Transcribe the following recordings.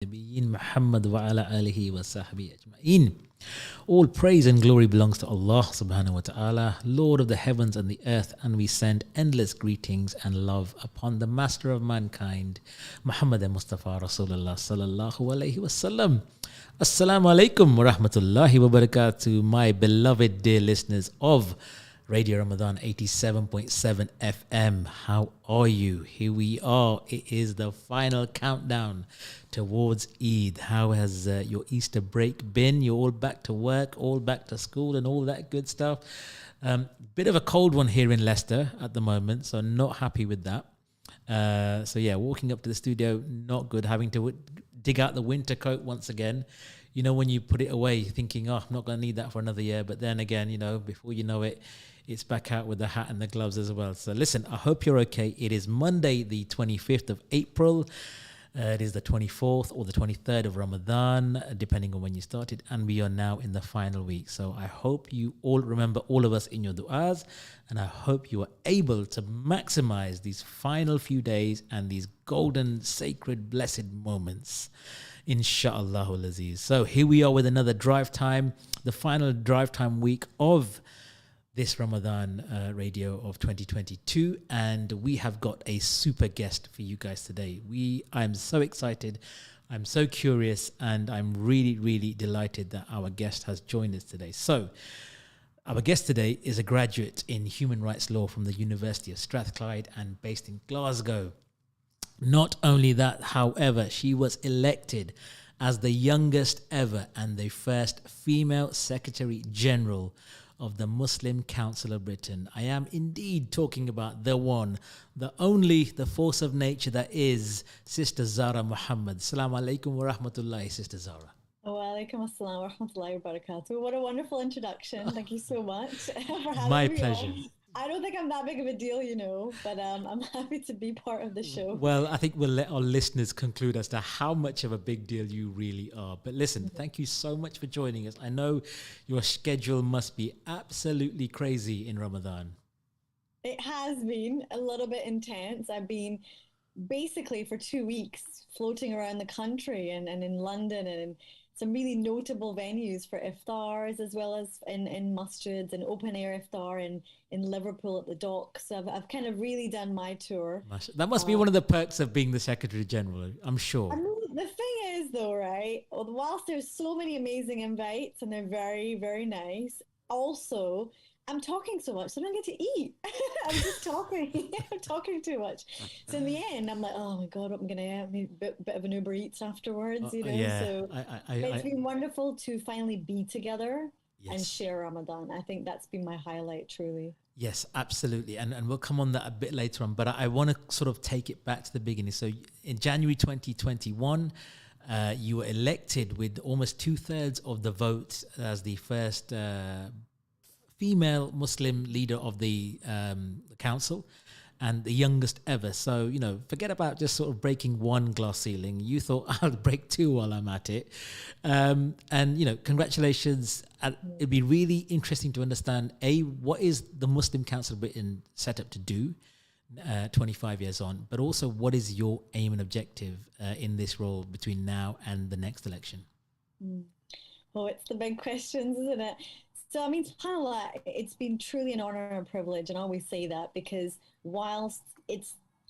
Nabiyyin Muhammad wa ala alihi wa sahbihi ajma'in. All praise and glory belongs to Allah subhanahu wa ta'ala, Lord of the heavens and the earth, and we send endless greetings and love upon the master of mankind, Muhammad Mustafa Rasulullah sallallahu alayhi wasallam. Assalamu alaikum wa rahmatullahi wa barakatuh, my beloved dear listeners of Radio Ramadan 87.7 FM. How are you? Here we are. It is the final countdown towards Eid. How has your Easter break been? You're all back to work, all back to school, and all that good stuff. Bit of a cold one here in Leicester at the moment, so not happy with that. So yeah, walking up to the studio, not good. Having to dig out the winter coat once again. You know, when you put it away, thinking, oh, I'm not going to need that for another year. But then again, you know, before you know it, it's back out with the hat and the gloves as well. So listen, I hope you're okay. It is Monday, the 25th of April. It is the 24th or the 23rd of Ramadan, depending on when you started. And we are now in the final week. So I hope you all remember all of us in your du'as. And I hope you are able to maximize these final few days and these golden, sacred, blessed moments. Insha'Allah Aziz. So here we are with another drive time, the final drive time week of this Ramadan radio of 2022, and we have got a super guest for you guys today. I'm so excited, I'm so curious, and I'm really delighted that our guest has joined us today. So our guest today is a graduate in human rights law from the University of Strathclyde and based in Glasgow. Not only that, however, she was elected as the youngest ever and the first female Secretary General of the Muslim Council of Britain. I am indeed talking about the one, the only, the force of nature that is Sister Zara Mohammed. Assalamu alaikum wa rahmatullahi, Sister Zara. Wa alaikum assalam wa rahmatullahi wa barakatuh. What a wonderful introduction. Thank you so much for having My me pleasure. on. I don't think I'm that big of a deal, you know, but I'm happy to be part of the show. Well, I think we'll let our listeners conclude as to how much of a big deal you really are. But listen, thank you so much for joining us. I know your schedule must be absolutely crazy in Ramadan. It has been a little bit intense. I've been basically for 2 weeks floating around the country and in London and in some really notable venues for iftars, as well as in masjids and open air iftar in Liverpool at the docks. So I've kind of really done my tour. That must be one of the perks of being the Secretary General, I'm sure. I mean, the thing is, though, right? Whilst there's so many amazing invites and they're very nice, also I'm talking so much, so I don't get to eat. I'm just talking. I'm talking too much. So in the end, I'm like, oh my God, what am I going to have? A bit of an Uber Eats afterwards, you know? Yeah, So it's been wonderful to finally be together and share Ramadan. I think that's been my highlight, truly. Yes, absolutely. And we'll come on that a bit later on. But I want to sort of take it back to the beginning. So in January 2021, you were elected with almost 2/3 of the vote as the first female Muslim leader of the council and the youngest ever. So, you know, forget about just sort of breaking one glass ceiling. You thought, I'll break two while I'm at it. And, you know, congratulations. It'd be really interesting to understand, A, what is the Muslim Council of Britain set up to do 25 years on, but also what is your aim and objective in this role between now and the next election? Oh, it's the big questions, isn't it? So, I mean, subhanAllah, it's been truly an honor and a privilege, and I always say that because whilst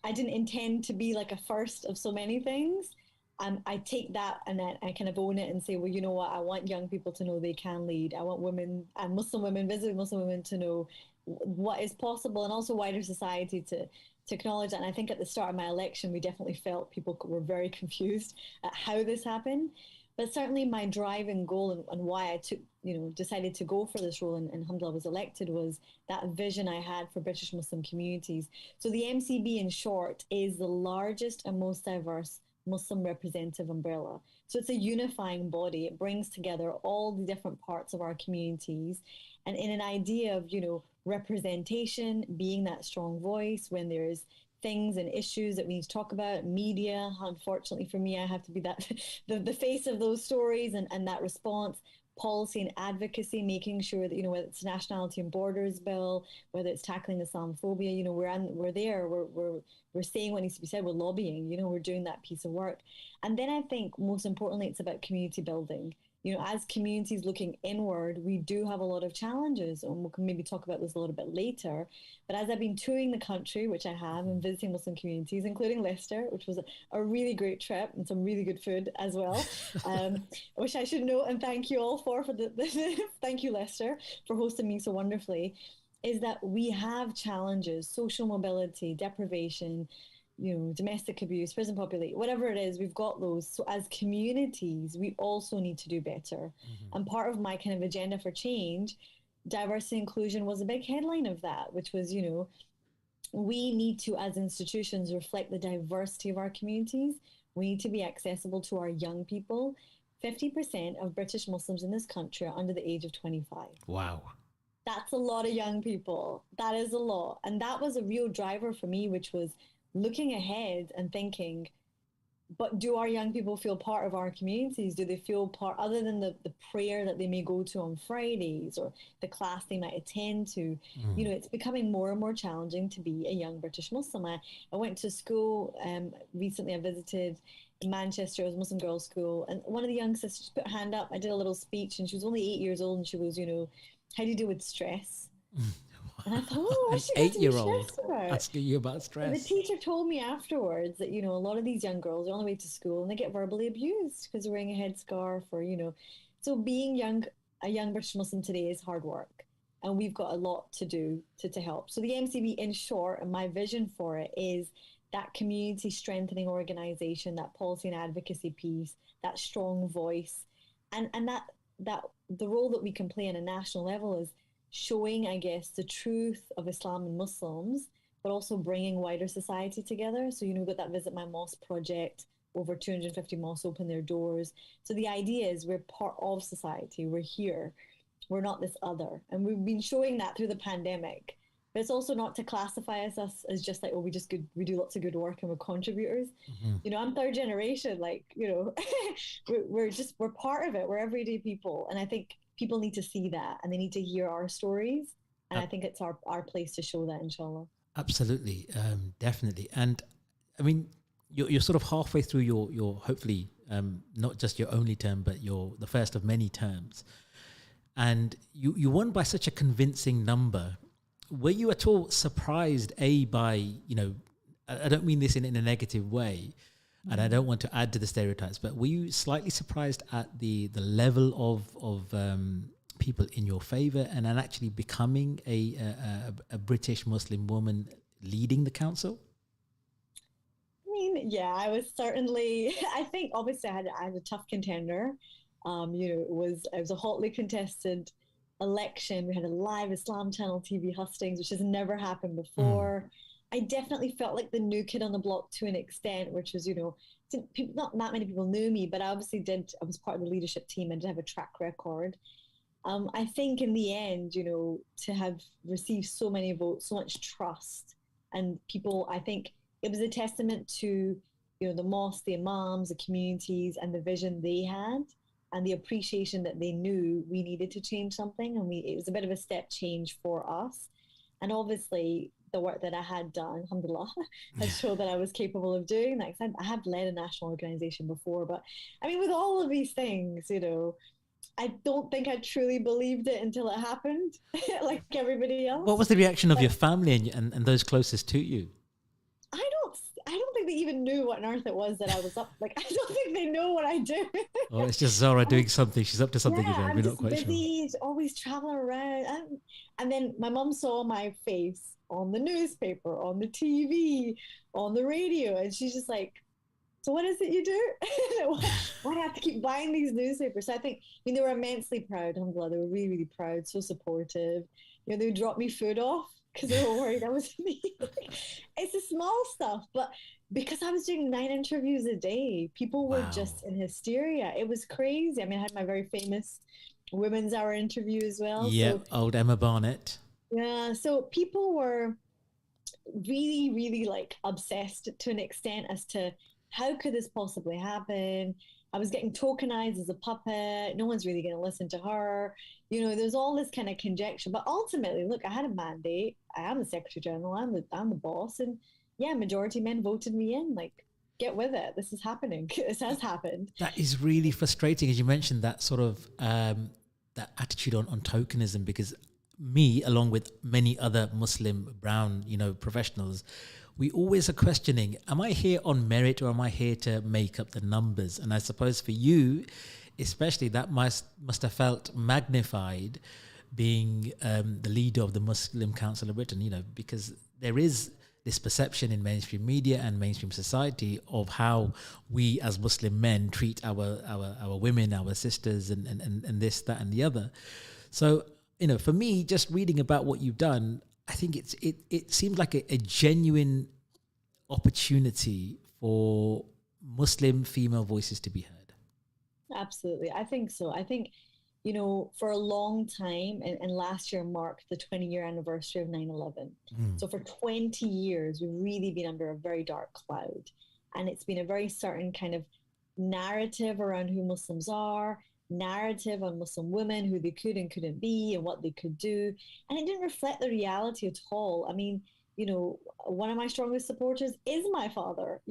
I didn't intend to be like a first of so many things, I take that and then I kind of own it and say, well, you know what? I want young people to know they can lead. I want women and Muslim women, visiting Muslim women, to know what is possible, and also wider society to acknowledge that. And I think at the start of my election, we definitely felt people were very confused at how this happened. But certainly my driving goal and why I decided to go for this role and alhamdulillah was elected was that vision I had for British Muslim communities. So the MCB, in short, is the largest and most diverse Muslim representative umbrella. So it's a unifying body. It brings together all the different parts of our communities, and in an idea of, you know, representation, being that strong voice when there's things and issues that we need to talk about. Media, unfortunately for me, I have to be that the face of those stories and that response. policy and advocacy, making sure that, whether it's nationality and borders bill, whether it's tackling Islamophobia, we're there, we're saying what needs to be said, we're lobbying, we're doing that piece of work. And then I think most importantly, it's about community building. As communities looking inward, we do have a lot of challenges, and we can maybe talk about this a little bit later. But as I've been touring the country, which I have, and visiting Muslim communities, including Leicester, which was a really great trip and some really good food as well, which I should note and thank you all for thank you, Leicester, for hosting me so wonderfully, is that we have challenges, social mobility, deprivation, domestic abuse, prison population, whatever it is, we've got those. So as communities, we also need to do better. Mm-hmm. And part of my kind of agenda for change, diversity and inclusion was a big headline of that, which was, we need to, as institutions, reflect the diversity of our communities. We need to be accessible to our young people. 50% of British Muslims in this country are under the age of 25. Wow. That's a lot of young people. That is a lot. And that was a real driver for me, which was looking ahead and thinking, but do our young people feel part of our communities? Do they feel part, other than the prayer that they may go to on Fridays or the class they might attend to? It's becoming more and more challenging to be a young British Muslim. I went to school recently. I visited Manchester. It was a Muslim girls' school. And one of the young sisters put her hand up. I did a little speech, and she was only 8 years old. And she was, how do you deal with stress? And I thought, what's an 8-year-old asking you about stress? And the teacher told me afterwards that, a lot of these young girls are on the way to school and they get verbally abused because they're wearing a headscarf or, So being a young British Muslim today is hard work. And we've got a lot to do to help. So the MCB, in short, and my vision for it is that community strengthening organization, that policy and advocacy piece, that strong voice, and that the role that we can play on a national level is showing, I guess, the truth of Islam and Muslims, but also bringing wider society together. So, we've got that Visit My Mosque project, over 250 mosques open their doors. So the idea is we're part of society. We're here. We're not this other. And we've been showing that through the pandemic. But it's also not to classify us as just like, we do lots of good work and we're contributors. Mm-hmm. I'm third generation, we're part of it. We're everyday people. And I think people need to see that and they need to hear our stories. And I think it's our place to show that, inshallah. Absolutely. Definitely. And I mean, you're sort of halfway through your hopefully, not just your only term, but the first of many terms. And you won by such a convincing number. Were you at all surprised, by, I don't mean this in a negative way, and I don't want to add to the stereotypes, but were you slightly surprised at the level of people in your favor and actually becoming a British Muslim woman leading the council? I mean, yeah, I was certainly, I think obviously I had a tough contender. It was a hotly contested election. We had a live Islam Channel TV hustings, which has never happened before. I definitely felt like the new kid on the block to an extent, which was, not that many people knew me, but I obviously I was part of the leadership team and did have a track record. I think in the end, to have received so many votes, so much trust, and people, I think it was a testament to, the mosques, the imams, the communities, and the vision they had, and the appreciation that they knew we needed to change something. And it was a bit of a step change for us. And obviously the work that I had done, alhamdulillah, has shown that I was capable of doing that. I have led a national organization before, but I mean, with all of these things, I don't think I truly believed it until it happened, like everybody else. What was the reaction of your family and those closest to you? I don't think they even knew what on earth it was that I was up. Like, I don't think they know what I do. Oh, it's just Zara doing something. She's up to something again. I'm We're just not quite busy, sure. always traveling around. And then my mum saw my face on the newspaper, on the TV, on the radio. And she's just like, so what is it you do? Why do I have to keep buying these newspapers? So they were immensely proud. Alhamdulillah, they were really, really proud, so supportive. They would drop me food off because they were worried I was me. It's the small stuff, but because I was doing 9 interviews a day, people were just in hysteria. It was crazy. I mean, I had my very famous Women's Hour interview as well. Yeah, so, old Emma Barnett. Yeah, so people were really, really obsessed to an extent as to how could this possibly happen? I was getting tokenized as a puppet. No one's really going to listen to her. There's all this kind of conjecture. But ultimately, look, I had a mandate. I am the Secretary General. I'm the boss. And yeah, majority men voted me in. Like, get with it. This is happening. This has happened. That is really frustrating, as you mentioned, that sort of that attitude on tokenism, because me, along with many other Muslim brown, professionals, we always are questioning, am I here on merit or am I here to make up the numbers? And I suppose for you, especially, that must have felt magnified being the leader of the Muslim Council of Britain, because there is this perception in mainstream media and mainstream society of how we as Muslim men treat our women, our sisters, and this, that, and the other. So, for me, just reading about what you've done, I think it seems like a genuine opportunity for Muslim female voices to be heard. Absolutely. I think so. I think, for a long time, and last year marked the 20-year anniversary of 9/11. So for 20 years, we've really been under a very dark cloud. And it's been a very certain kind of narrative around who Muslims are, narrative on Muslim women, who they could and couldn't be, and what they could do. And it didn't reflect the reality at all. I mean, one of my strongest supporters is my father,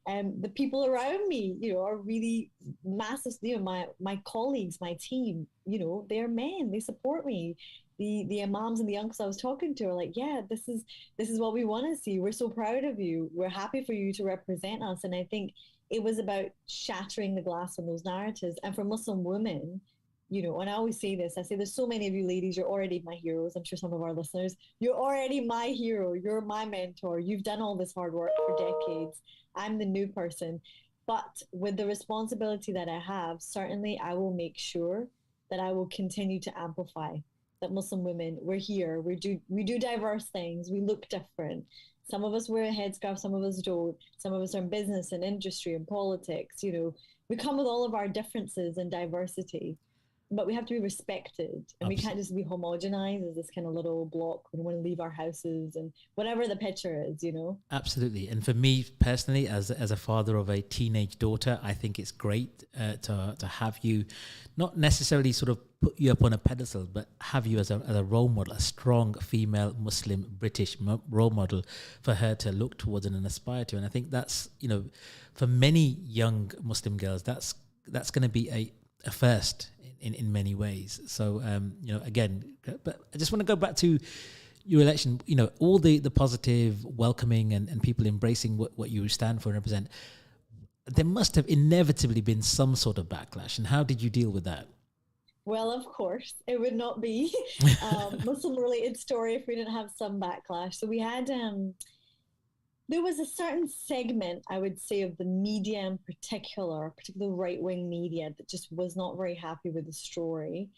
and the people around me, are really massive. My colleagues, my team, they're men, they support me. The imams and the uncles I was talking to are like, yeah, this is what we want to see. We're so proud of you. We're happy for you to represent us. And I think it was about shattering the glass on those narratives. And for Muslim women, and I always say this, I say, there's so many of you ladies, you're already my heroes. I'm sure some of our listeners, you're already my hero. You're my mentor. You've done all this hard work for decades. I'm the new person. But with the responsibility that I have, certainly I will make sure that I will continue to amplify that Muslim women, we're here. We do diverse things. We look different. Some of us wear a headscarf, some of us don't. Some of us are in business and industry and politics. We come with all of our differences and diversity, but we have to be respected, and we can't just be homogenized as this kind of little block when we want to leave our houses and whatever the picture is, Absolutely. And for me personally, as a father of a teenage daughter, I think it's great to have you, not necessarily sort of put you up on a pedestal, but have you as a role model, a strong female Muslim British role model for her to look towards and aspire to. And I think that's, for many young Muslim girls, that's going to be a first in many ways. So, again, but I just want to go back to your election, all the positive welcoming and people embracing what you stand for and represent. There must have inevitably been some sort of backlash. And how did you deal with that? Well, of course, it would not be a Muslim-related story if we didn't have some backlash. So we had there was a certain segment, I would say, of the media in particular, particularly right-wing media, that just was not very happy with the story.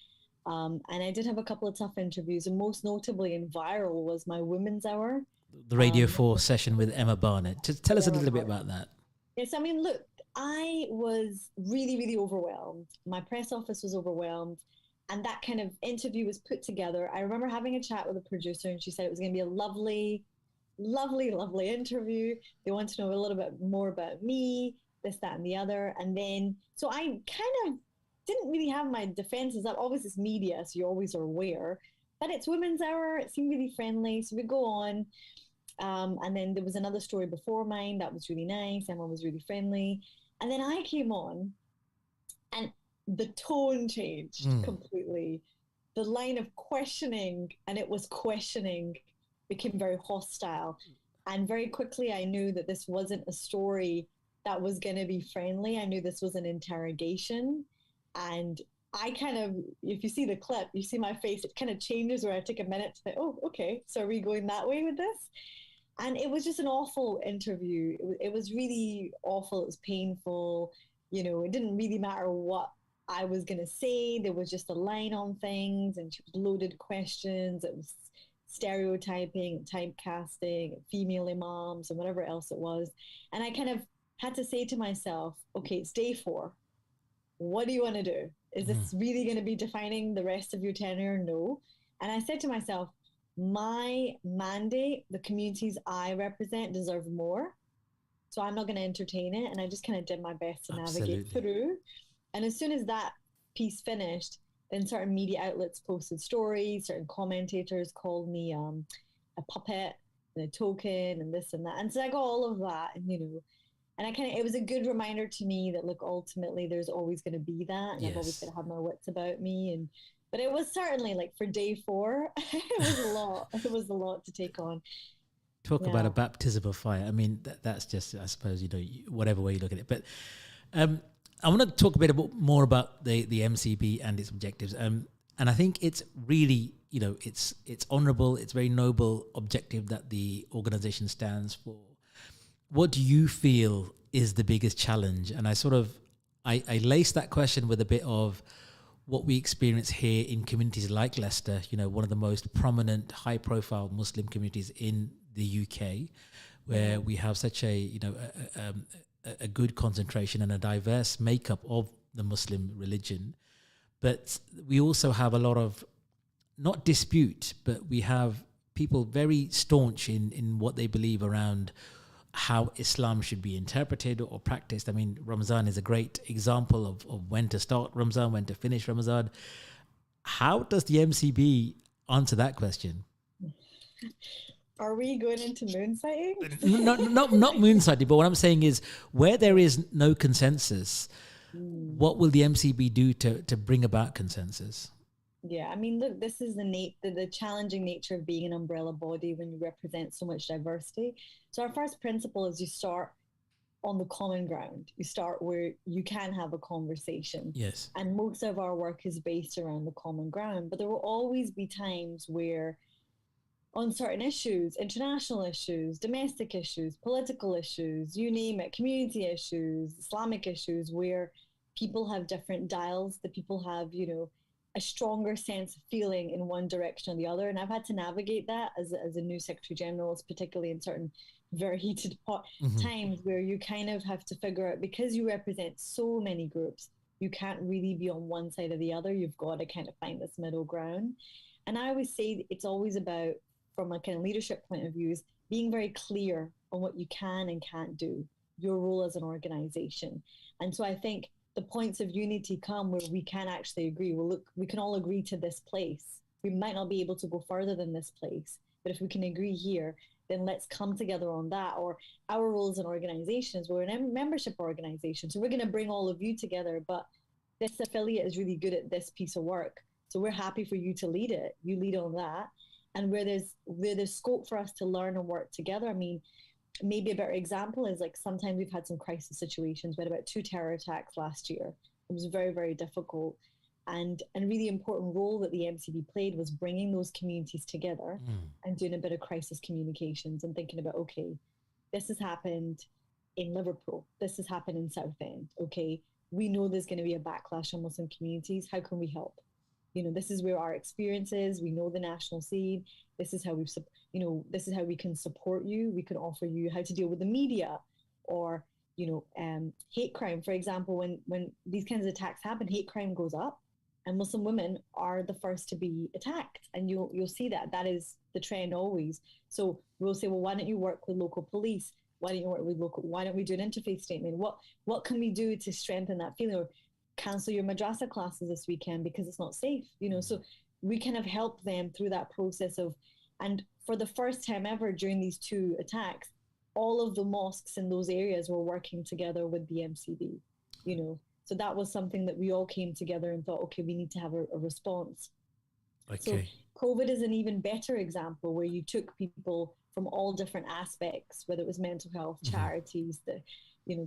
And I did have a couple of tough interviews, and most notably and viral was my Women's Hour. The Radio 4 session with Emma Barnett. Just tell us a little bit about that. Yes, I mean, look, I was really, really overwhelmed. My press office was overwhelmed. And that kind of interview was put together. I remember having a chat with a producer, and she said it was going to be a lovely interview. They want to know a little bit more about me, this, that, and the other. And then, so I kind of didn't really have my defenses up. Obviously, it's media, so you always are aware. But it's Women's Hour. It seemed really friendly. So we go on. And then there was another story before mine that was really nice. Emma was really friendly. And then I came on, and the tone changed completely. The line of questioning, and it was questioning, became very hostile. And very quickly, I knew that this wasn't a story that was going to be friendly. I knew this was an interrogation. And I kind of, if you see the clip, you see my face, it kind of changes where I take a minute to think, oh, okay, so are we going that way with this? And it was just an awful interview. It was really awful. It was painful. It didn't really matter what I was going to say. There was just a line on things, and loaded questions. It was stereotyping and typecasting, and female imams and whatever else it was. And I kind of had to say to myself, okay, it's day 4. What do you want to do? Is this really going to be defining the rest of your tenure? No. And I said to myself, my mandate, the communities I represent, deserve more. so I'm not going to entertain it. And I just kind of did my best to navigate Absolutely. through. And as soon as that piece finished, then certain media outlets posted stories, certain commentators called me a puppet and a token and this and that. And so I got all of that, and and it was a good reminder to me that, look, ultimately there's always going to be that, and I've always got Yes. to have my wits about me. But it was certainly, like, for day 4, it was a lot. It was a lot to take on. Talk about a Yeah. baptism of fire. I mean, that's just, I suppose, whatever way you look at it. But I want to talk a bit more about the MCB and its objectives. And I think it's really, it's honourable. It's very noble objective that the organisation stands for. What do you feel is the biggest challenge? And I lace that question with a bit of what we experience here in communities like Leicester, one of the most prominent, high-profile Muslim communities in the UK, where we have such a good concentration and a diverse makeup of the Muslim religion. But we also have a lot of, not dispute, but we have people very staunch in what they believe around how Islam should be interpreted or practiced. I mean, Ramadan is a great example of when to start Ramadan, when to finish Ramadan. How does the MCB answer that question? Are we going into moon sighting? Not moon sighting, but what I'm saying is, where there is no consensus, what will the MCB do to bring about consensus? Yeah, I mean, look, this is the challenging nature of being an umbrella body when you represent so much diversity. So our first principle is you start on the common ground. You start where you can have a conversation. Yes. And most of our work is based around the common ground. But there will always be times where, on certain issues, international issues, domestic issues, political issues, you name it, community issues, Islamic issues, where people have different dials, that people have, a stronger sense of feeling in one direction or the other. And I've had to navigate that as a new Secretary General, particularly in certain very heated times where you kind of have to figure out, because you represent so many groups, you can't really be on one side or the other. You've got to kind of find this middle ground. And I always say it's always about, from a kind of leadership point of view, is being very clear on what you can and can't do, your role as an organization. And so I think the points of unity come where we can actually agree. Well, look, we can all agree to this place. We might not be able to go further than this place, but if we can agree here, then let's come together on that. Or our role as an organization is, we're a membership organization, so we're going to bring all of you together, but this affiliate is really good at this piece of work, so we're happy for you to lead it. You lead on that. And where there's scope for us to learn and work together. I mean, maybe a better example is, like, sometimes we've had some crisis situations. We had about 2 terror attacks last year. It was very, very difficult. And really important role that the MCB played was bringing those communities together and doing a bit of crisis communications and thinking about, okay, this has happened in Liverpool. This has happened in Southend. Okay, we know there's going to be a backlash on Muslim communities. How can we help? This is where our experience is. We know the national scene. This is how this is how we can support you. We can offer you how to deal with the media, or hate crime. For example, when these kinds of attacks happen, hate crime goes up, and Muslim women are the first to be attacked. And you'll see that is the trend always. So we'll say, well, why don't you work with local police? Why don't you work with local? Why don't we do an interfaith statement? What can we do to strengthen that feeling? Or cancel your madrasa classes this weekend because it's not safe. So we kind of help them through that process of, and for the first time ever during these 2 attacks, all of the mosques in those areas were working together with the MCB. So that was something that we all came together and thought, okay, we need to have a response. Okay. So COVID is an even better example, where you took people from all different aspects, whether it was mental health, charities, the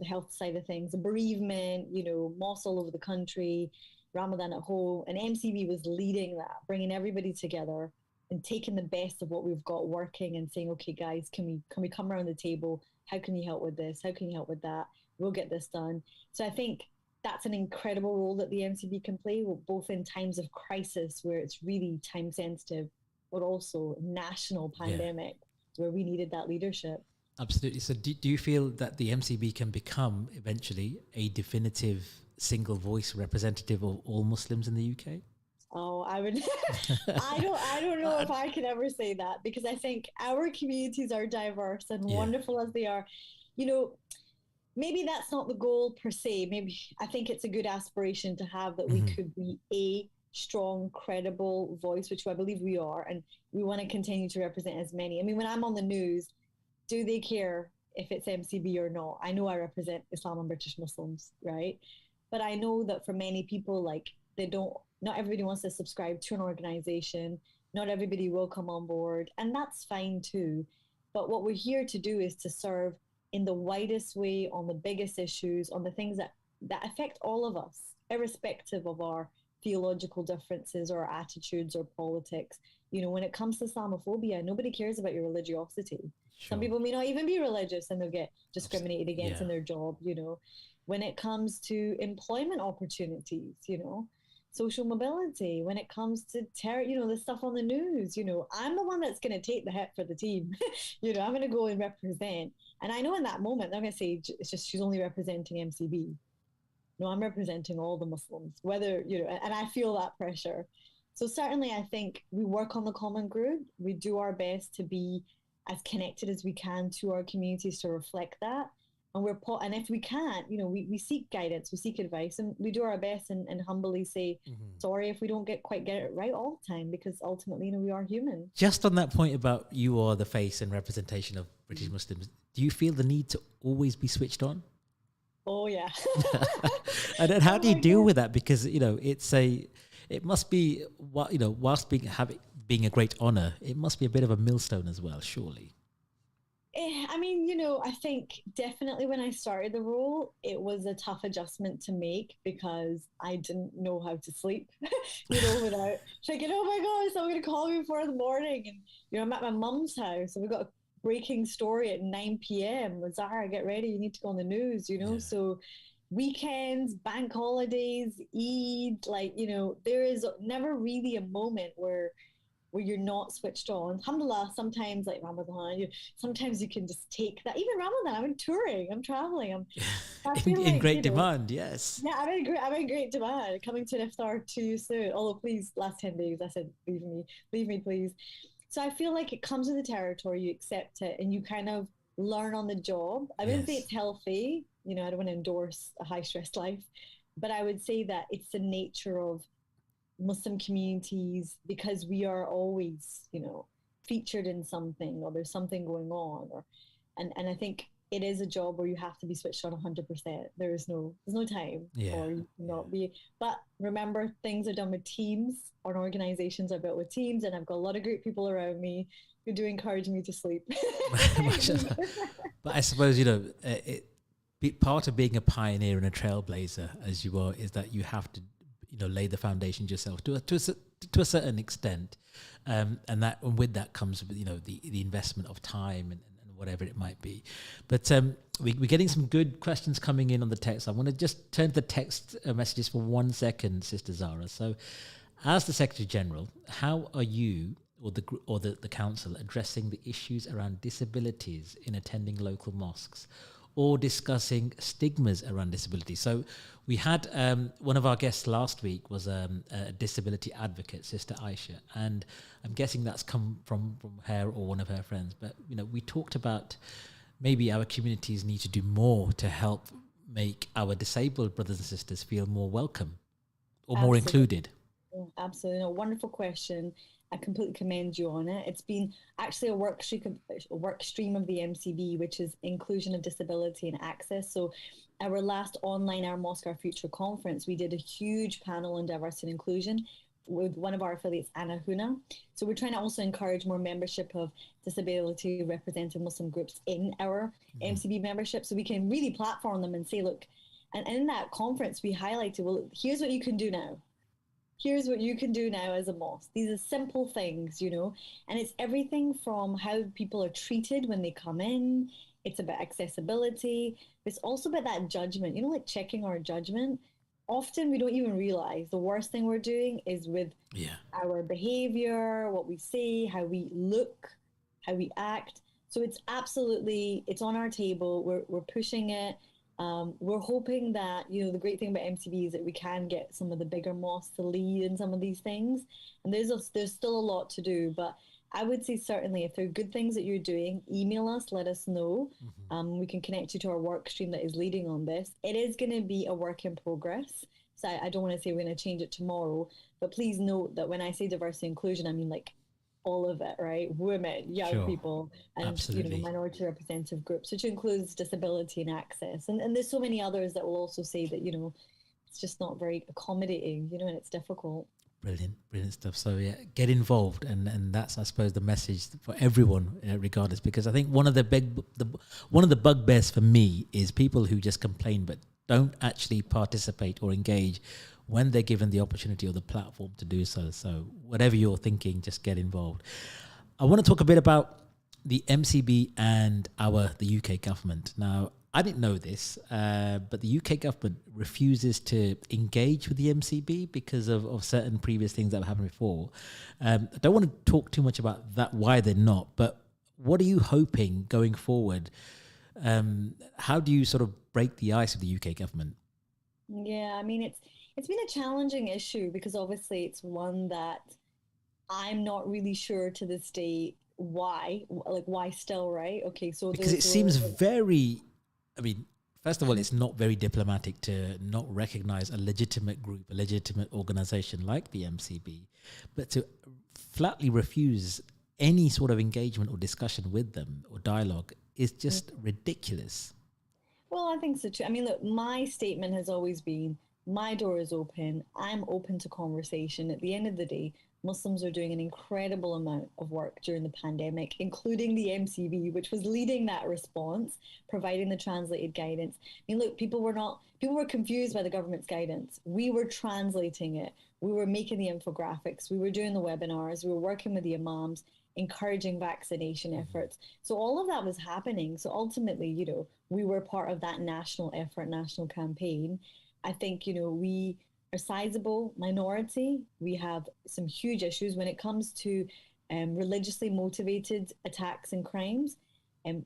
health side of things, the bereavement, mosques all over the country, Ramadan at home. And MCB was leading that, bringing everybody together and taking the best of what we've got working and saying, okay, guys, can we come around the table? How can you help with this? How can you help with that? We'll get this done. So I think that's an incredible role that the MCB can play, both in times of crisis where it's really time sensitive, but also national pandemic where we needed that leadership. Absolutely. So do you feel that the MCB can become eventually a definitive single voice representative of all Muslims in the UK? Oh, I would. I don't know if I could ever say that, because I think our communities are diverse and wonderful as they are. you know, maybe that's not the goal per se. Maybe I think it's a good aspiration to have, that we Hmm. could be a strong, credible voice, which I believe we are, and we want to continue to represent as many. I mean, when I'm on the news, do they care if it's MCB or not? I know I represent Islam and British Muslims, right? But I know that for many people, like, they don't, not everybody wants to subscribe to an organization. Not everybody will come on board, and that's fine too. But what we're here to do is to serve in the widest way, on the biggest issues, on the things that affect all of us, irrespective of our theological differences or attitudes or politics. You know, when it comes to Islamophobia, nobody cares about your religiosity. Some Sure. people may not even be religious and they'll get Abs- discriminated against Yeah. in their job, you know. When it comes to employment opportunities, you know, social mobility, when it comes to you know, the stuff on the news, you know, I'm the one that's going to take the hit for the team. You know, I'm going to go and represent. And I know in that moment, they're going to say, it's just, she's only representing MCB. No, I'm representing all the Muslims, whether, you know, and I feel that pressure. So certainly I think we work on the common good. We do our best to be as connected as we can to our communities to reflect that. And and if we can't, you know, we seek guidance, we seek advice, and we do our best, and humbly say, Hmm. sorry if we don't quite get it right all the time, because ultimately, you know, we are human. Just on that point about you are the face and representation of British Muslims, do you feel the need to always be switched on? Oh yeah. And then how Oh do you my deal God. with that? Because it must be whilst being a great honor, it must be a bit of a millstone as well, surely. I mean, you know, I think definitely when I started the role, it was a tough adjustment to make because I didn't know how to sleep, you know, without thinking, oh my God, someone going to call me 4 in the morning. And, you know, I'm at my mum's house and we got a breaking story at 9 p.m. Zara, get ready, you need to go on the news, you know. Yeah. So weekends, bank holidays, Eid, like, you know, there is never really a moment where you're not switched on. Alhamdulillah, sometimes like Ramadan, sometimes you can just take that. Even Ramadan, I'm touring, I'm traveling. I in, feel in like, great you know, demand, yes. yeah, I'm in great demand. Coming to an iftar to you soon. Although, please, last 10 days, I said, leave me, please. So I feel like it comes with the territory. You accept it, and you kind of learn on the job. I wouldn't say Yes. it's healthy. You know, I don't want to endorse a high stress life, but I would say that it's the nature of Muslim communities, because we are always, you know, featured in something, or there's something going on, or and I think it is a job where you have to be switched on 100%. There's no time Yeah. for you Yeah. not be. But remember, things are done with teams, or organizations are built with teams, and I've got a lot of great people around me who do encourage me to sleep. Mashallah. But I suppose, part of being a pioneer and a trailblazer, as you are, is that you have to, lay the foundations yourself to a certain extent, and with that comes, the investment of time and whatever it might be. But we're getting some good questions coming in on the text. I want to just turn to the text messages for 1 second, Sister Zara. So, as the Secretary General, how are you or the council addressing the issues around disabilities in attending local mosques, or discussing stigmas around disability? So we had one of our guests last week was a disability advocate, Sister Aisha, and I'm guessing that's come from her or one of her friends. But we talked about maybe our communities need to do more to help make our disabled brothers and sisters feel more welcome or more Absolutely. included. Absolutely. No, wonderful question. I completely commend you on it. It's been actually a work stream of the MCB, which is inclusion of disability and access. So, our last online Our Mosque, Our Future conference, we did a huge panel on diversity and inclusion with one of our affiliates, Anna Huna. So, we're trying to also encourage more membership of disability represented Muslim groups in our Mhm. MCB membership, so we can really platform them and say, look, and in that conference, we highlighted, well, here's what you can do now, here's what you can do now as a mosque. These are simple things, you know, and it's everything from how people are treated when they come in. It's about accessibility. It's also about that judgment, you know, like checking our judgment. Often we don't even realize the worst thing we're doing is with Yeah. our behavior, what we say, how we look, how we act. So it's absolutely, it's on our table. We're pushing it. We're hoping that, you know, the great thing about MCB is that we can get some of the bigger mosques to lead in some of these things. And there's still a lot to do, but I would say certainly if there are good things that you're doing, email us, let us know. We can connect you to our work stream that is leading on this. It is going to be a work in progress. So I don't want to say we're going to change it tomorrow, but please note that when I say diversity inclusion, I mean like all of it, right? Women, young Sure. people, and Absolutely. minority representative groups, which includes disability and access. And there's so many others that will also say that, it's just not very accommodating, and it's difficult. Brilliant, brilliant stuff. So yeah, get involved, and that's, I suppose, the message for everyone, regardless. Because I think one of the bugbears for me is people who just complain but don't actually participate or engage when they're given the opportunity or the platform to do so. So whatever you're thinking, just get involved. I want to talk a bit about the MCB and the UK government. Now, I didn't know this, but the UK government refuses to engage with the MCB because of certain previous things that have happened before. I don't want to talk too much about that, why they're not, but what are you hoping going forward? How do you sort of break the ice with the UK government? Yeah, I mean it's been a challenging issue because obviously it's one that I'm not really sure to this day why still, right? Okay, so Because it seems very, I mean, first of all, it's not very diplomatic to not recognize a legitimate group, a legitimate organization like the MCB, but to flatly refuse any sort of engagement or discussion with them or dialogue is just ridiculous. Well, I think so too. I mean, look, my statement has always been my door is open. I'm open to conversation. At the end of the day, Muslims are doing an incredible amount of work during the pandemic, including the MCB, which was leading that response, providing the translated guidance. I mean, look, people were confused by the government's guidance. We were translating it. We were making the infographics. We were doing the webinars. We were working with the imams, encouraging vaccination efforts. So all of that was happening. So ultimately, we were part of that national effort, national campaign. I think, we are sizable minority. We have some huge issues when it comes to religiously motivated attacks and crimes.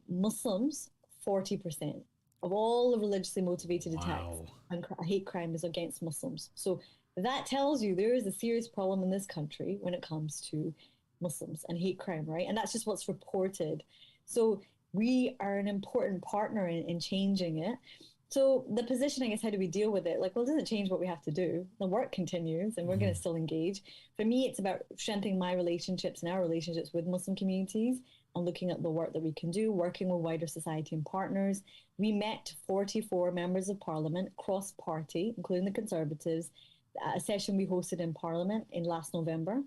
Muslims, 40% of all the religiously motivated attacks Wow. and hate crime is against Muslims. So that tells you there is a serious problem in this country when it comes to Muslims and hate crime, right? And that's just what's reported. So we are an important partner in changing it. So the positioning is how do we deal with it? Like, well, it doesn't change what we have to do. The work continues and we're going to still engage. For me, it's about strengthening my relationships and our relationships with Muslim communities and looking at the work that we can do, working with wider society and partners. We met 44 members of parliament, cross-party, including the Conservatives, at a session we hosted in Parliament in last November.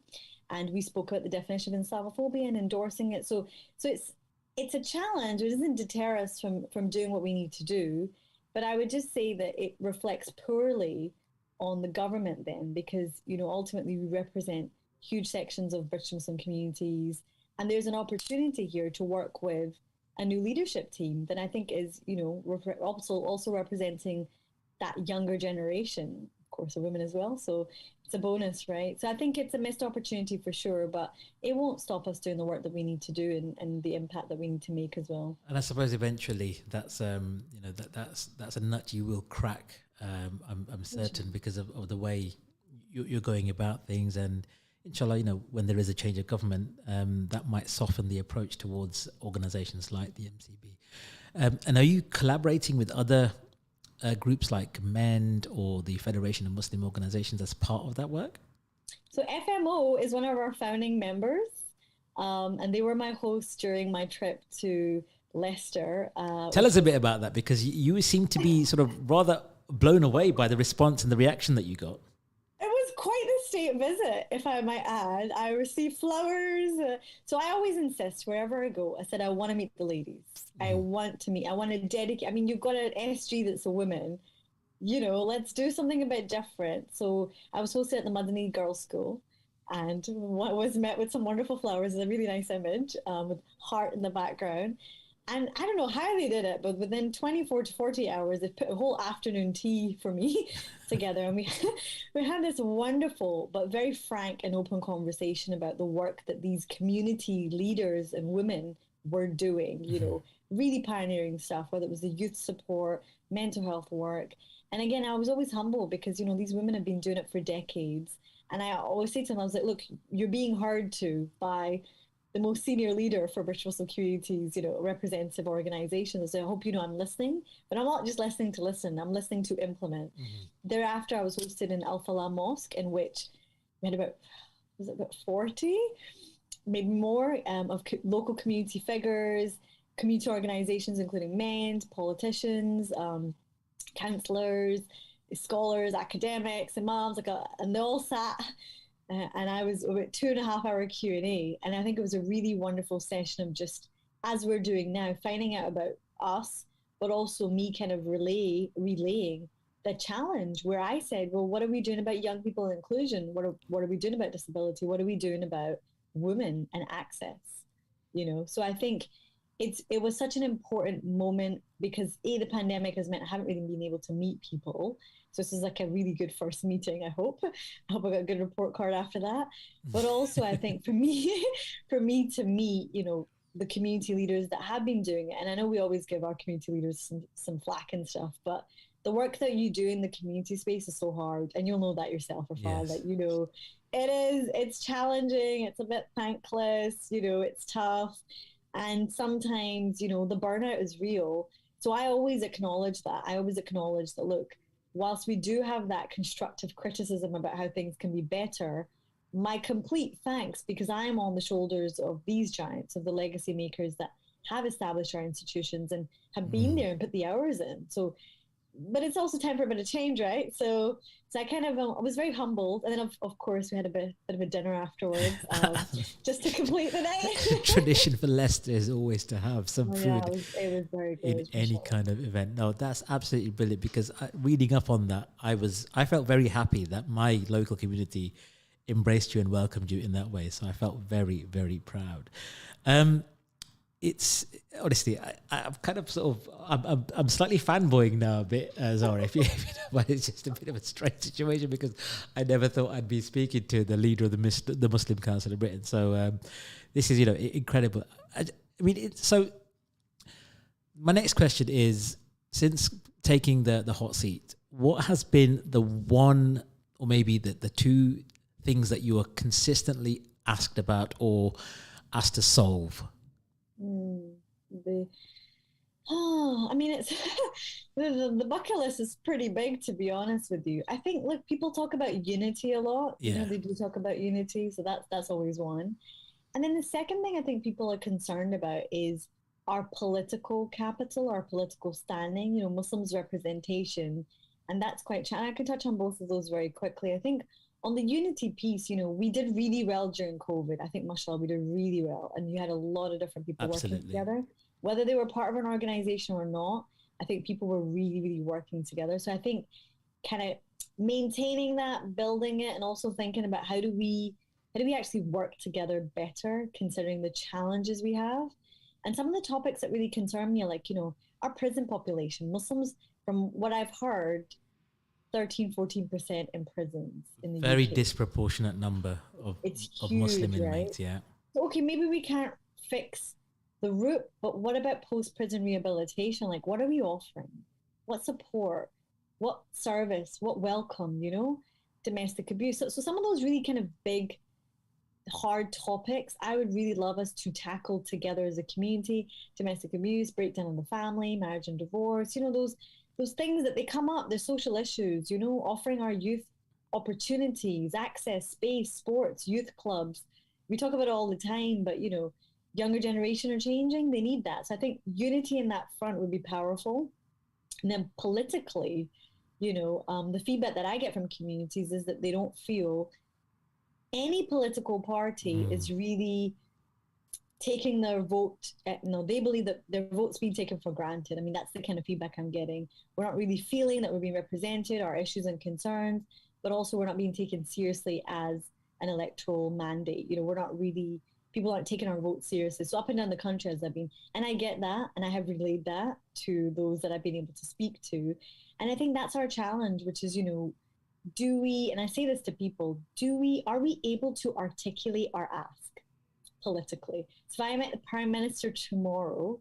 And we spoke about the definition of Islamophobia and endorsing it. So it's a challenge. It doesn't deter us from doing what we need to do. But I would just say that it reflects poorly on the government then, because, ultimately we represent huge sections of British Muslim communities. And there's an opportunity here to work with a new leadership team that I think is, also representing that younger generation, of course, of women as well. So it's a bonus, right? So I think it's a missed opportunity for sure, but it won't stop us doing the work that we need to do and the impact that we need to make as well. And I suppose eventually that's that's a nut you will crack. I'm certain because of the way you're going about things, and inshallah, when there is a change of government, that might soften the approach towards organisations like the MCB. And are you collaborating with other groups like MEND or the Federation of Muslim Organisations as part of that work? So FMO is one of our founding members, and they were my hosts during my trip to Leicester. Tell us a bit about that, because you seem to be sort of rather blown away by the response and the reaction that you got. It was quite the state visit, if I might add. I received flowers. So I always insist wherever I go, I said, I want to meet the ladies. I want to dedicate. I mean, you've got an SG that's a woman. Let's do something a bit different. So I was hosted at the Madani Girls' School and was met with some wonderful flowers. It's a really nice image with heart in the background. And I don't know how they did it, but within 24 to 40 hours, they put a whole afternoon tea for me together. And we had this wonderful, but very frank and open conversation about the work that these community leaders and women were doing, really pioneering stuff, whether it was the youth support, mental health work. And again, I was always humble because, these women have been doing it for decades. And I always say to them, I was like, look, you're being heard to by the most senior leader for British Muslim communities, representative organizations. So I hope I'm listening, but I'm not just listening to listen, I'm listening to implement. Thereafter, I was hosted in Al Falah Mosque, in which we had about 40, maybe more, of local community figures, community organizations, including men, politicians, counselors, scholars, academics, imams, and they all sat. And I was about 2.5 hour Q&A. And I think it was a really wonderful session of just, as we're doing now, finding out about us, but also me kind of relaying the challenge where I said, well, what are we doing about young people and inclusion? What are we doing about disability? What are we doing about women and access? So I think it was such an important moment because the pandemic has meant I haven't really been able to meet people. So this is like a really good first meeting, I hope. I hope I got a good report card after that. But also I think for me to meet, the community leaders that have been doing it, and I know we always give our community leaders some flack and stuff, but the work that you do in the community space is so hard, and you'll know that yourself, Irfhan, that it's challenging, it's a bit thankless, it's tough, and sometimes the burnout is real. So I always acknowledge that. Look, whilst we do have that constructive criticism about how things can be better, my complete thanks, because I am on the shoulders of these giants, of the legacy makers that have established our institutions and have been there and put the hours in. So, but it's also time for a bit of change, right? So I kind of I was very humbled, and then of course we had a bit of a dinner afterwards, just to complete the night. Tradition for Leicester is always to have some food. Yeah, it was very good in any kind of event. No, that's absolutely brilliant, because reading up on that, I felt very happy that my local community embraced you and welcomed you in that way. So I felt very, very proud. It's honestly, I'm kind of sort of, I'm slightly fanboying now a bit, Zara, if you know, but it's just a bit of a strange situation because I never thought I'd be speaking to the leader of the Muslim Council of Britain. So this is, incredible. I mean, so my next question is, since taking the hot seat, what has been the one or maybe the two things that you are consistently asked about or asked to solve? I mean, it's the bucket list is pretty big, to be honest with you. I think, look, people talk about unity a lot. Yeah. They do talk about unity, so that's always one. And then the second thing I think people are concerned about is our political capital, our political standing, Muslims representation, and that's quite challenging. I can touch on both of those very quickly. I think on the unity piece, we did really well during COVID. I think, mashallah, we did really well. And you had a lot of different people working together, whether they were part of an organization or not. I think people were really, really working together. So I think kind of maintaining that, building it, and also thinking about how do we actually work together better, considering the challenges we have. And some of the topics that really concern me are like, our prison population. Muslims, from what I've heard, 13-14% in prisons in the very UK. Disproportionate number of Muslim inmates, right? Yeah. Okay, maybe we can't fix the root, but what about post-prison rehabilitation? Like, what are we offering? What support? What service? What welcome? Domestic abuse. So some of those really kind of big, hard topics I would really love us to tackle together as a community. Domestic abuse, breakdown in the family, marriage and divorce, those things that they come up, they're social issues, offering our youth opportunities, access, space, sports, youth clubs. We talk about it all the time, but younger generation are changing, they need that. So I think unity in that front would be powerful. And then politically, the feedback that I get from communities is that they don't feel any political party is really taking their vote. They believe that their vote's being taken for granted. I mean, that's the kind of feedback I'm getting. We're not really feeling that we're being represented, our issues and concerns, but also we're not being taken seriously as an electoral mandate. We're not really, people aren't taking our vote seriously. So up and down the country as I've been, and I get that, and I have relayed that to those that I've been able to speak to. And I think that's our challenge, which is, do we, and I say this to people, are we able to articulate our ask politically? So if I met the Prime Minister tomorrow,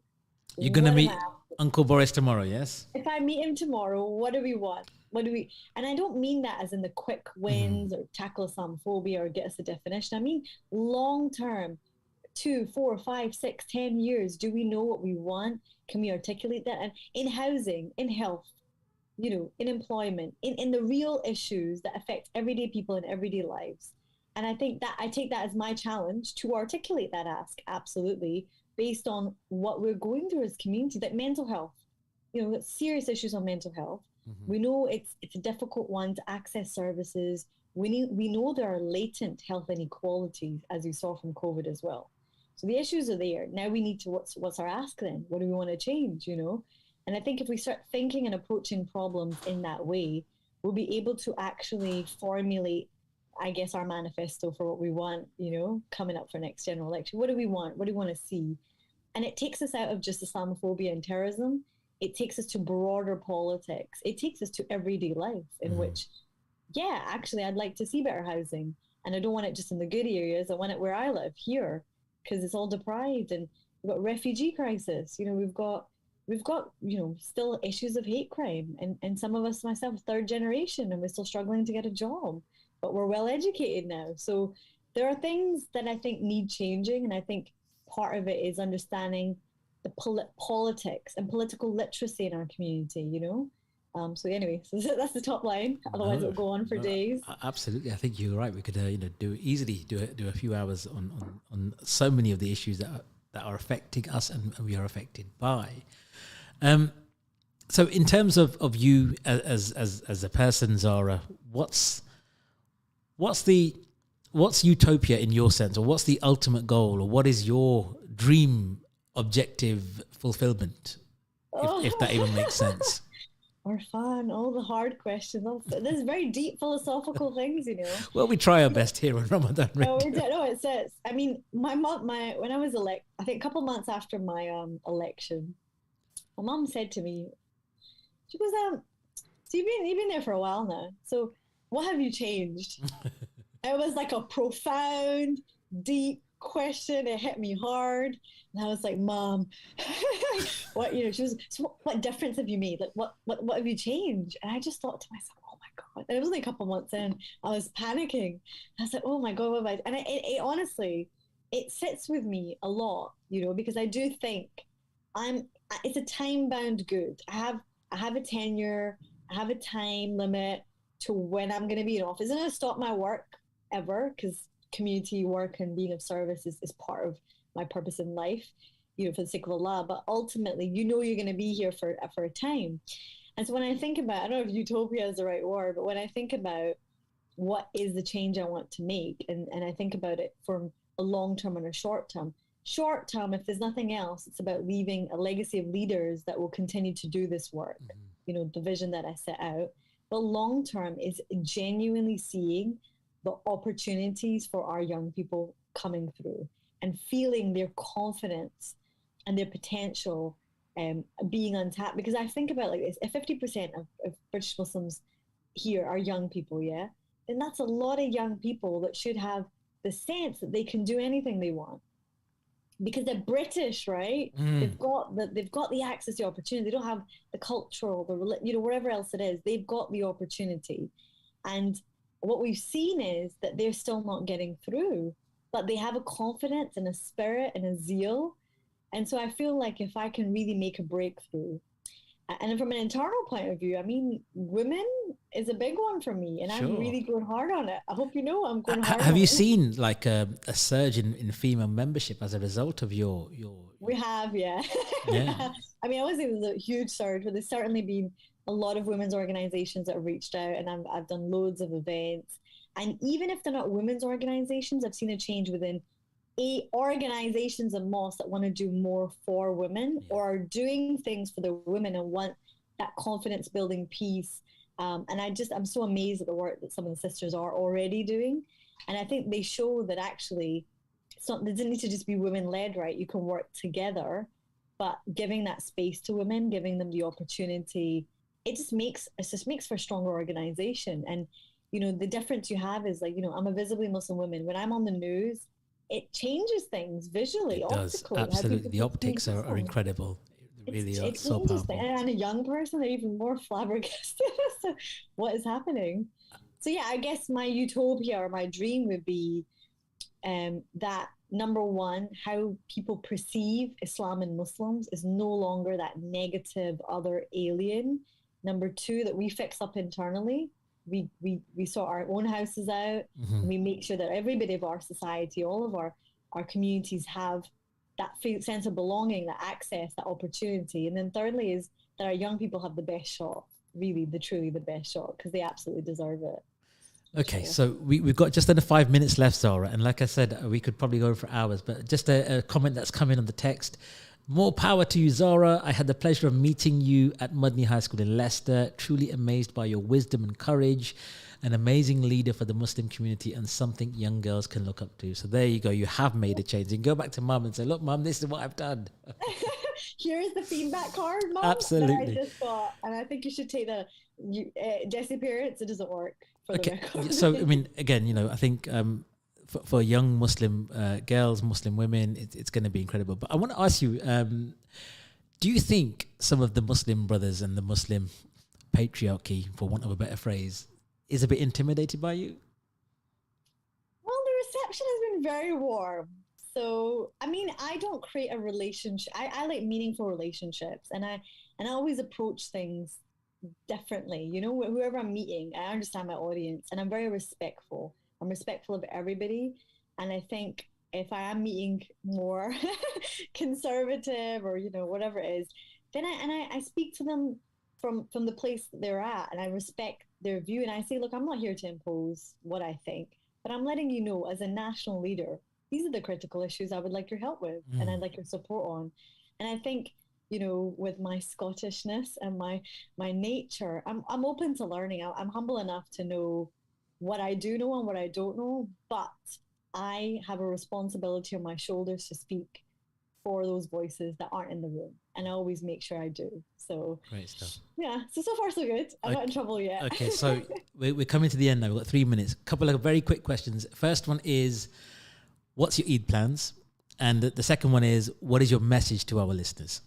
you're going to meet Uncle Boris tomorrow, yes? If I meet him tomorrow, what do we want? And I don't mean that as in the quick wins or tackle Islamophobia or get us a definition. I mean long term, 2, 4, 5, 6, 10 years, do we know what we want? Can we articulate that? And in housing, in health, in employment, in the real issues that affect everyday people in everyday lives. And I think that I take that as my challenge to articulate that ask, absolutely, based on what we're going through as community, that mental health, serious issues on mental health. We know it's a difficult one to access services. We know there are latent health inequalities, as you saw from COVID as well. So the issues are there. Now we need to, what's our ask then? What do we want to change, And I think if we start thinking and approaching problems in that way, we'll be able to actually formulate, I guess, our manifesto for what we want, coming up for next general election. What do we want? What do we want to see? And it takes us out of just Islamophobia and terrorism. It takes us to broader politics. It takes us to everyday life in which, actually, I'd like to see better housing. And I don't want it just in the good areas. I want it where I live, here, because it's all deprived. And we've got refugee crisis. We've got still issues of hate crime. And some of us, myself, third generation, and we're still struggling to get a job. But we're well educated now. So there are things that I think need changing. And I think part of it is understanding the politics and political literacy in our community, So anyway, so that's the top line. Otherwise, it'll go on for days. Absolutely, I think you're right. We could, do a few hours on so many of the issues that are affecting us and we are affected by. So, in terms of you as a person, Zara, what's utopia in your sense, or what's the ultimate goal, or what is your dream objective fulfillment, if that even makes sense? Irfhan, all the hard questions. There's very deep philosophical things, Well, we try our best here on Ramadan Radio. No, it says. I mean, my mom, when I was I think a couple months after my election, my mom said to me, she goes, "So you've been there for a while now. So what have you changed?" It was like a profound, deep question. It hit me hard. And I was like, "Mom, what, she was, so what difference have you made? Like, what have you changed?" And I just thought to myself, "Oh my God." And it was only a couple months in, I was panicking. I was like, "Oh my God, what have I?" And it honestly, it sits with me a lot, because I do think it's a time-bound good. I have a tenure, I have a time limit to when I'm going to be in office. It's not going to stop my work ever, because community work and being of service is part of my purpose in life, for the sake of Allah. But ultimately, you're going to be here for a time. And so when I think about, I don't know if utopia is the right word, but when I think about what is the change I want to make, and I think about it from a long term and a short term, if there's nothing else, it's about leaving a legacy of leaders that will continue to do this work, the vision that I set out. But long term is genuinely seeing the opportunities for our young people coming through and feeling their confidence and their potential being untapped. Because I think about like this, if 50% of British Muslims here are young people, then that's a lot of young people that should have the sense that they can do anything they want. Because they're British, right? They've got the access, the opportunity. They don't have the cultural, whatever else it is. They've got the opportunity. And what we've seen is that they're still not getting through, but they have a confidence and a spirit and a zeal. And so I feel like if I can really make a breakthrough, and from an internal point of view, I mean, women is a big one for me, and sure. I'm really going hard on it. I hope you know I'm going hard. Have you seen like a surge in female membership as a result of your? We have, yeah. I mean, I wouldn't say it was a huge surge, but there's certainly been a lot of women's organizations that have reached out, and I've done loads of events. And even if they're not women's organizations, I've seen a change within organizations and mosques that want to do more for women, or are doing things for the women and want that confidence building piece. And I'm so amazed at the work that some of the sisters are already doing. And I think they show that actually it doesn't need to just be women led, right? You can work together, but giving that space to women, giving them the opportunity, it just makes for a stronger organization. And, the difference you have is like, I'm a visibly Muslim woman. When I'm on the news, it changes things visually. It does, absolutely. The optics are incredible. It really are so powerful. And a young person, they're even more flabbergasted as to what is happening. So yeah, I guess my utopia or my dream would be that number one, how people perceive Islam and Muslims is no longer that negative other alien. Number two, that we fix up internally. We sort our own houses out, and we make sure that everybody of our society, all of our communities have that sense of belonging, that access, that opportunity. And then thirdly is that our young people have the best shot, really, truly the best shot, because they absolutely deserve it. Okay, so we've got just under 5 minutes left, Zara. And like I said, we could probably go for hours, but just a comment that's come in on the text. More power to you, Zara. I had the pleasure of meeting you at Mudney High School in Leicester. Truly amazed by your wisdom and courage. An amazing leader for the Muslim community and something young girls can look up to. So there you go. You have made a change. You can go back to mum and say, look, mum, this is what I've done. Here's the feedback card, mum. Absolutely. That I just got. And I think you should take the Jesse parents. It doesn't work. Okay. So, I mean, again, you know, I think for young Muslim girls, Muslim women, it's going to be incredible. But I want to ask you, do you think some of the Muslim brothers and the Muslim patriarchy, for want of a better phrase, is a bit intimidated by you? Well, the reception has been very warm. So, I mean, I don't create a relationship. I like meaningful relationships, and I always approach things differently. You know, whoever I'm meeting, I understand my audience, and I'm very respectful. I'm respectful of everybody, and I think if I am meeting more conservative or, you know, whatever it is, then I speak to them from the place that they're at, and I respect their view, and I say, look, I'm not here to impose what I think, but I'm letting you know, as a national leader, these are the critical issues I would like your help with, and I'd like your support on. And I think, you know, with my Scottishness and my nature, I'm open to learning. I'm humble enough to know what I do know and what I don't know, but I have a responsibility on my shoulders to speak for those voices that aren't in the room, and I always make sure I do. So great stuff. Yeah, so far so good. I'm not in trouble yet. Okay, so we're coming to the end now. We've got 3 minutes. A couple of very quick questions. First one is, what's your Eid plans? And the second one is, what is your message to our listeners?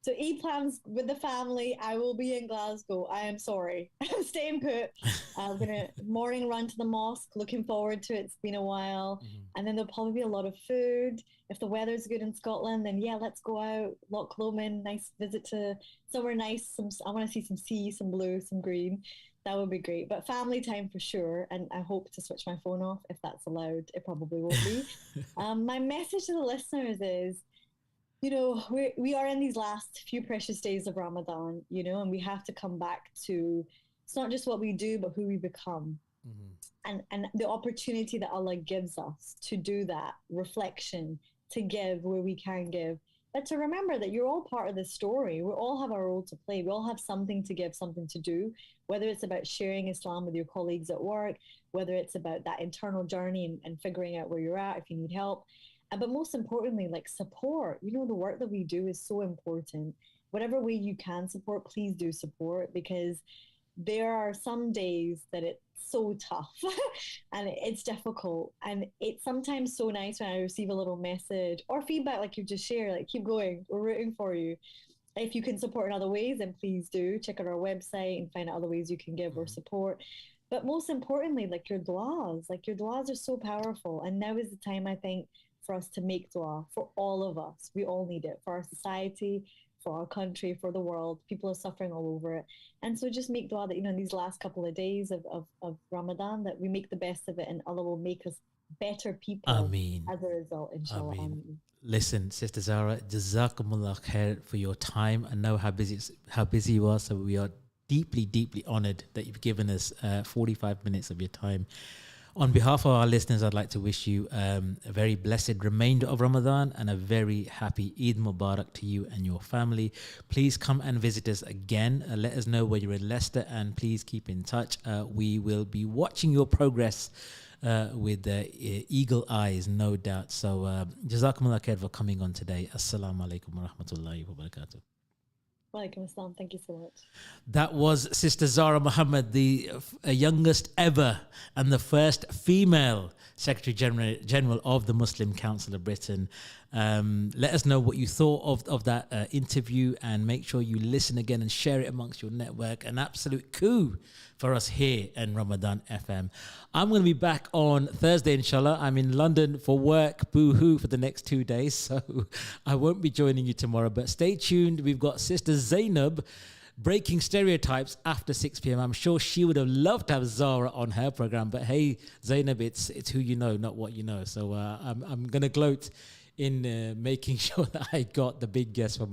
So Eid plans with the family. I will be in Glasgow. I am sorry. I'm staying put. I'm going to morning run to the mosque. Looking forward to it. It's been a while. And then there'll probably be a lot of food. If the weather's good in Scotland, then yeah, let's go out. Loch Lomond, nice visit to somewhere nice. I want to see some sea, some blue, some green. That would be great. But family time for sure. And I hope to switch my phone off if that's allowed. It probably won't be. My message to the listeners is, you know, we are in these last few precious days of Ramadan, you know, and we have to come back to, it's not just what we do, but who we become. And the opportunity that Allah gives us to do that, reflection, to give where we can give, but to remember that you're all part of this story. We all have our role to play. We all have something to give, something to do, whether it's about sharing Islam with your colleagues at work, whether it's about that internal journey and figuring out where you're at if you need help. But most importantly, like support. You know, the work that we do is so important. Whatever way you can support, please do support, because there are some days that it's so tough and it's difficult. And it's sometimes so nice when I receive a little message or feedback like you just shared, like, keep going, we're rooting for you. If you can support in other ways, then please do. Check out our website and find out other ways you can give or support. But most importantly, like your du'as are so powerful. And now is the time, I think, for us to make dua for all of us. We all need it, for our society, for our country, for the world. People are suffering all over it. And so just make dua that, you know, in these last couple of days of Ramadan, that we make the best of it, and Allah will make us better people as a result, inshallah. Ameen. Listen, Sister Zara, Jazakumullah khair for your time. I know how busy you are, so we are deeply, deeply honored that you've given us 45 minutes of your time. On behalf of our listeners, I'd like to wish you a very blessed remainder of Ramadan and a very happy Eid Mubarak to you and your family. Please come and visit us again. Let us know where you're in Leicester, and please keep in touch. We will be watching your progress with eagle eyes, no doubt. So, Jazakumullah khair for coming on today. Assalamu alaikum wa rahmatullahi wa barakatuh. Walaikum assalam. Thank you so much. That was Sister Zara Mohammed, the youngest ever and the first female Secretary General of the Muslim Council of Britain. Let us know what you thought of that interview, and make sure you listen again and share it amongst your network. An absolute coup for us here in Ramadan FM. I'm going to be back on Thursday, inshallah. I'm in London for work, boo-hoo, for the next 2 days, so I won't be joining you tomorrow. But stay tuned. We've got Sister Zainab breaking stereotypes after 6 p.m. I'm sure she would have loved to have Zara on her program, but hey, Zainab, it's who you know, not what you know. So I'm going to gloat in making sure that I got the big guest for